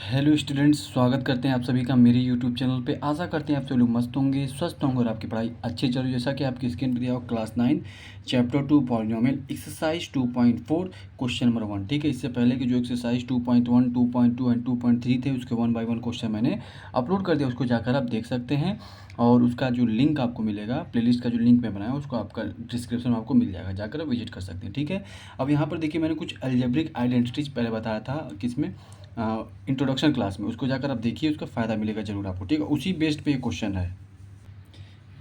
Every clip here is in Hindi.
हेलो स्टूडेंट्स, स्वागत करते हैं आप सभी का मेरे यूट्यूब चैनल पे। आशा करते हैं आप सभी लोग मस्त होंगे, स्वस्थ होंगे और आपकी पढ़ाई अच्छी चल रही है। जैसा कि आपकी स्क्रीन पर दिया हो, class 9 chapter 2 polynomial exercise 2.4 question number 1। ठीक है, इससे पहले की जो एक्सरसाइज 2.1, 2.2 एंड 2.3 थे, उसके 1 बाय 1 क्वेश्चन मैंने अपलोड कर दिया, उसको जाकर आप देख सकते हैं। और उसका जो लिंक आपको मिलेगा, प्लेलिस्ट का जो लिंक मैं बनाया उसको आपका डिस्क्रिप्शन में आपको मिल जाएगा, जाकर आप विजिट कर सकते हैं। ठीक है, अब यहाँ पर देखिए, मैंने कुछ अलजेब्रिक आइडेंटिटीज पहले बताया था किसमें, इंट्रोडक्शन क्लास में। उसको जाकर आप देखिए, उसका फ़ायदा मिलेगा जरूर आपको। ठीक है, उसी बेस्ड पे ये क्वेश्चन है।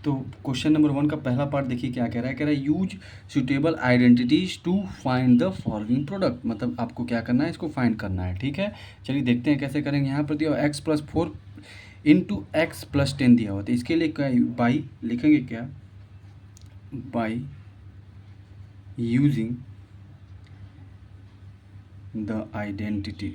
तो क्वेश्चन नंबर 1 का पहला पार्ट देखिए क्या कह रहा है use suitable identities to find the following product. मतलब आपको क्या करना है, इसको फाइंड करना है। ठीक है, चलिए देखते हैं कैसे करेंगे। यहाँ पर दिया x+4 इंटू x+10 दिया हुआ, तो इसके लिए क्या बाई लिखेंगे, क्या by using the identity,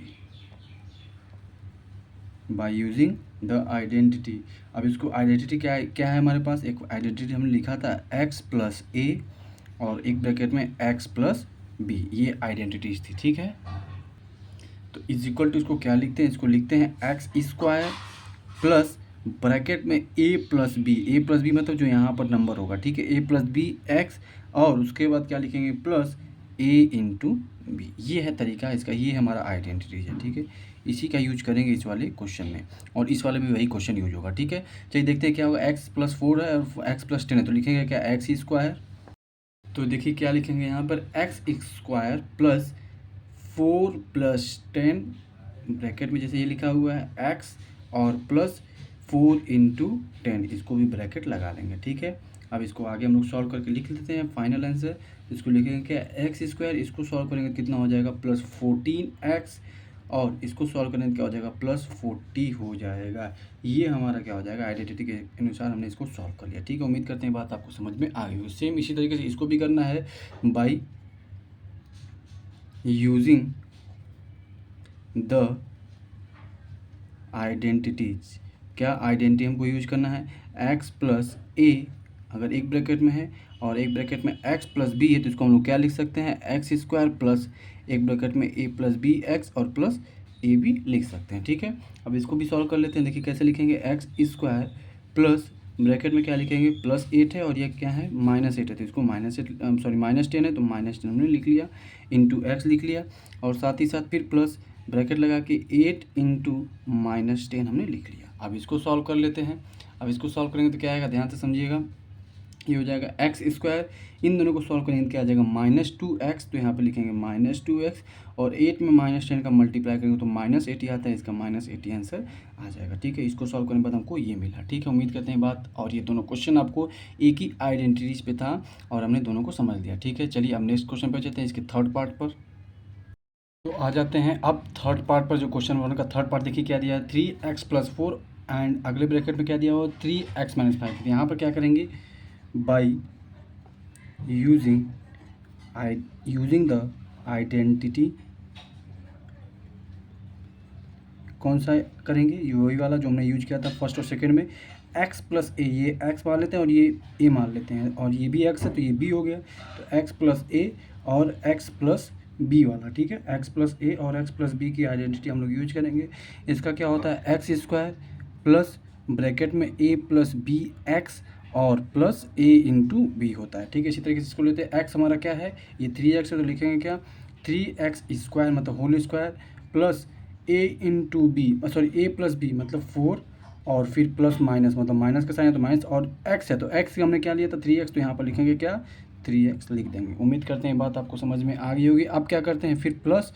by using the identity. अब इसको आइडेंटिटी क्या है हमारे पास, एक आइडेंटिटी हमने लिखा था x+a और एक ब्रैकेट में x+b, ये आइडेंटिटीज थी। ठीक है, तो इज इक्वल टू इसको क्या लिखते हैं, इसको लिखते हैं x² प्लस ब्रैकेट में a+b मतलब जो यहाँ पर नंबर होगा। ठीक है, a+b x, और उसके बाद क्या लिखेंगे, प्लस a×b। ये है तरीका इसका, ये हमारा आइडेंटिटी है। ठीक है, इसी का यूज करेंगे इस वाले क्वेश्चन में, और इस वाले में वही क्वेश्चन यूज होगा। ठीक है, चलिए देखते हैं क्या होगा। x+4 है और x+10 है, तो लिखेंगे क्या x²। तो देखिए क्या लिखेंगे यहाँ पर, x² प्लस 4+10 ब्रैकेट में जैसे ये लिखा हुआ है x, और प्लस 4×10, इसको भी ब्रैकेट लगा लेंगे। ठीक है, अब इसको आगे हम लोग सॉल्व करके लिख लेते हैं फाइनल आंसर। इसको लिखेंगे क्या, x², इसको सॉल्व करेंगे तो कितना हो जाएगा, +14x, और इसको सॉल्व करेंगे तो क्या हो जाएगा, +40 हो जाएगा। ये हमारा क्या हो जाएगा, आइडेंटिटी के अनुसार हमने इसको सॉल्व कर लिया। ठीक है, उम्मीद करते हैं बात आपको समझ में आ गई हो। सेम इसी तरीके से इसको भी करना है, बाई यूजिंग द आइडेंटिटीज। क्या आइडेंटिटी हमको यूज करना है, x+a अगर एक ब्रैकेट में है और एक ब्रैकेट में x+b है, तो इसको हम लोग क्या लिख सकते हैं, x² प्लस एक ब्रैकेट में a+bx और प्लस a भी लिख सकते हैं। ठीक है, अब इसको भी सॉल्व कर लेते हैं। देखिए कैसे लिखेंगे, x² प्लस ब्रैकेट में क्या लिखेंगे, +8 है और ये क्या है, -8 है, तो इसको -10 है तो -10 हमने लिख लिया, इंटू x लिख लिया, और साथ ही साथ फिर प्लस ब्रैकेट लगा के 8×-10 हमने लिख लिया। अब इसको सॉल्व कर लेते हैं। अब इसको सॉल्व करेंगे तो क्या आएगा, ध्यान से समझिएगा। ये हो जाएगा x², इन दोनों को सॉल्व करेंगे तो क्या आ जाएगा, -2x, तो यहाँ पे लिखेंगे -2x, और 8 में -10 का मल्टीप्लाई करेंगे तो -80 आता है, इसका -80 आंसर आ जाएगा। ठीक है, इसको सॉल्व करने के बाद हमको ये मिला। ठीक है, उम्मीद करते हैं बात, और ये दोनों क्वेश्चन आपको एक ही आइडेंटिटीज पे था और हमने दोनों को समझ लिया। ठीक है, चलिए अब नेक्स्ट क्वेश्चन पे चलते हैं, इसके थर्ड पार्ट पर। तो आ जाते हैं अब थर्ड पार्ट पर। जो क्वेश्चन 1 का थर्ड पार्ट देखिए क्या दिया है, 3x+4 एंड अगले ब्रैकेट में क्या दिया हुआ, 3x-5। यहाँ पर क्या करेंगे, बाई यूजिंग द आइडेंटिटी, कौन सा करेंगे, वही वाला जो हमने यूज किया था फर्स्ट और सेकंड में, x+a, ये x मान लेते हैं और ये a मान लेते हैं, और ये भी x है तो ये b हो गया, तो x+a और x+b वाला। ठीक है, x+a और x+b की आइडेंटिटी हम लोग यूज करेंगे। इसका क्या होता है, x² प्लस ब्रैकेट में a+b(x) और प्लस a×b होता है। ठीक है, इसी तरीके से इसको लेते हैं, x हमारा क्या है, ये 3x है, तो लिखेंगे क्या, 3x² मतलब होल स्क्वायर, प्लस a+b मतलब 4, और फिर प्लस माइनस मतलब माइनस का साइन है तो माइनस, और x है तो x हमने क्या लिया था, 3x, तो यहाँ पर लिखेंगे क्या, 3x लिख देंगे। उम्मीद करते हैं बात आपको समझ में आ गई होगी। अब क्या करते हैं, फिर प्लस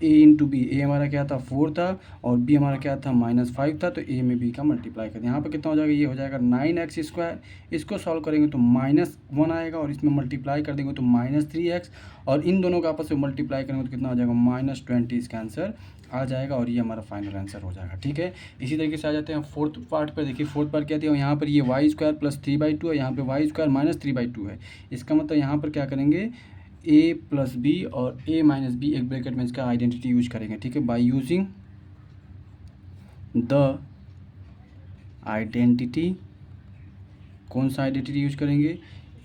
a×b, a हमारा क्या था, 4 था, और b हमारा क्या था, -5 था, तो a में b का मल्टीप्लाई करते हैं। यहाँ पर कितना हो जाएगा, ये हो जाएगा 9x²। इसको सॉल्व करेंगे तो -1 आएगा, और इसमें मल्टीप्लाई कर देंगे तो -3x, और इन दोनों का आपस में मल्टीप्लाई करेंगे तो कितना हो जाएगा, -20 इसका आंसर आ जाएगा, और ये हमारा फाइनल आंसर हो जाएगा। ठीक है, इसी तरीके से आ जाते हैं फोर्थ पार्ट पर। देखिए फोर्थ पार्ट क्या दिया, यहाँ पर ये y² + 3/2 है, यहाँ पे y² - 3/2 है। इसका मतलब यहाँ पर क्या करेंगे, a+b और a-b एक ब्रैकेट में इसका आइडेंटिटी यूज करेंगे। ठीक है, बाय यूजिंग द आइडेंटिटी, कौन सा आइडेंटिटी यूज करेंगे,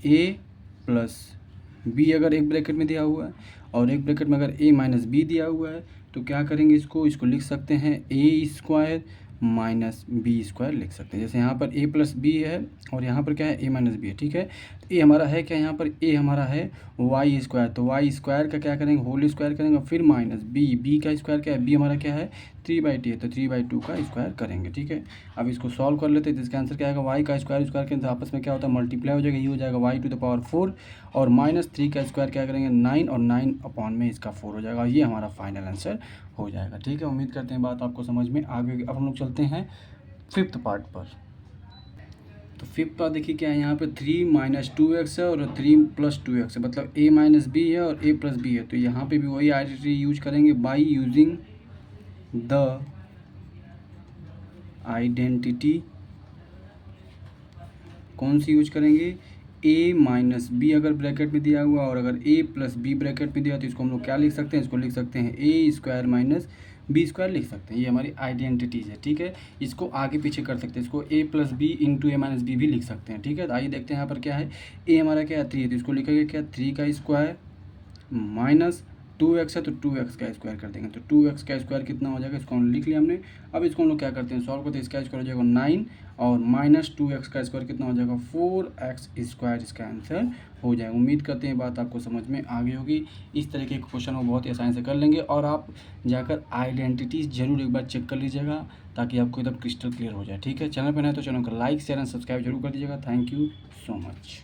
a+b अगर एक ब्रैकेट में दिया हुआ है और एक ब्रैकेट में अगर a-b दिया हुआ है, तो क्या करेंगे, इसको लिख सकते हैं ए स्क्वायर माइनस बी स्क्वायर लिख सकते हैं। जैसे यहाँ पर ए प्लस बी है और यहाँ पर क्या है, ए माइनस बी है, ठीक है। तो ए हमारा है क्या, यहाँ पर ए हमारा है वाई स्क्वायर, तो वाई स्क्वायर का क्या करेंगे, होल स्क्वायर करेंगे और फिर माइनस बी का स्क्वायर क्या है, बी हमारा क्या है 3/2 है, तो 3/2 का स्क्वायर करेंगे, ठीक है। अब इसको सॉल्व कर लेते हैं, तो इसका आंसर क्या आएगा, वाई का स्क्वायर करेंगे तो आपस में क्या होता है, मल्टीप्लाई हो जाएगा, ये हो जाएगा y⁴ और -3 का स्क्वायर क्या करेंगे 9 और 9 अपॉन में इसका 4 हो जाएगा। ये हमारा फाइनल आंसर हो जाएगा, ठीक है। उम्मीद करते हैं बात आपको समझ में आ गई। अब हम लोग चलते हैं फिफ्थ पार्ट पर। तो फिफ्थ पार्ट देखिए क्या है, यहाँ पे 3 - 2x है और 3 + 2x है, मतलब a - b है और a + b है। तो यहाँ पे भी वही आइडेंटिटी यूज करेंगे, बाई यूजिंग द आइडेंटिटी कौन सी यूज करेंगे, a - b अगर ब्रैकेट में दिया हुआ और अगर a + b ब्रैकेट में दिया तो इसको हम लोग क्या लिख सकते हैं, इसको लिख सकते हैं a² - b² लिख सकते हैं। ये हमारी आइडेंटिटीज़ है, ठीक है। इसको आगे पीछे कर सकते हैं, इसको a + b × a - b भी लिख सकते हैं, ठीक है। तो आइए देखते हैं यहाँ पर क्या है, a हमारा क्या है 3 है, तो इसको लिखेंगे क्या 3 का स्क्वायर माइनस 2x है तो 2x का स्क्वायर कर देंगे, तो 2x का स्क्वायर कितना हो जाएगा, इसको हम लिख लिया हमने। अब इसको हम लोग क्या करते हैं, सॉल्व करते हैं, इसका स्क्वायर हो जाएगा 9 और -2x का स्क्वायर कितना हो जाएगा 4x², इसका आंसर हो जाएगा। उम्मीद करते हैं बात आपको समझ में आ गई होगी। इस तरह के क्वेश्चन वो बहुत ही आसानी से कर लेंगे और आप जाकर आइडेंटिटीज़ जरूर एक बार चेक कर लीजिएगा ताकि आपको एकदम क्रिस्टल क्लियर हो जाए, ठीक है। चैनल पर नए तो चैनल को लाइक शेयर एंड सब्सक्राइब जरूर कर दीजिएगा। Thank you so much.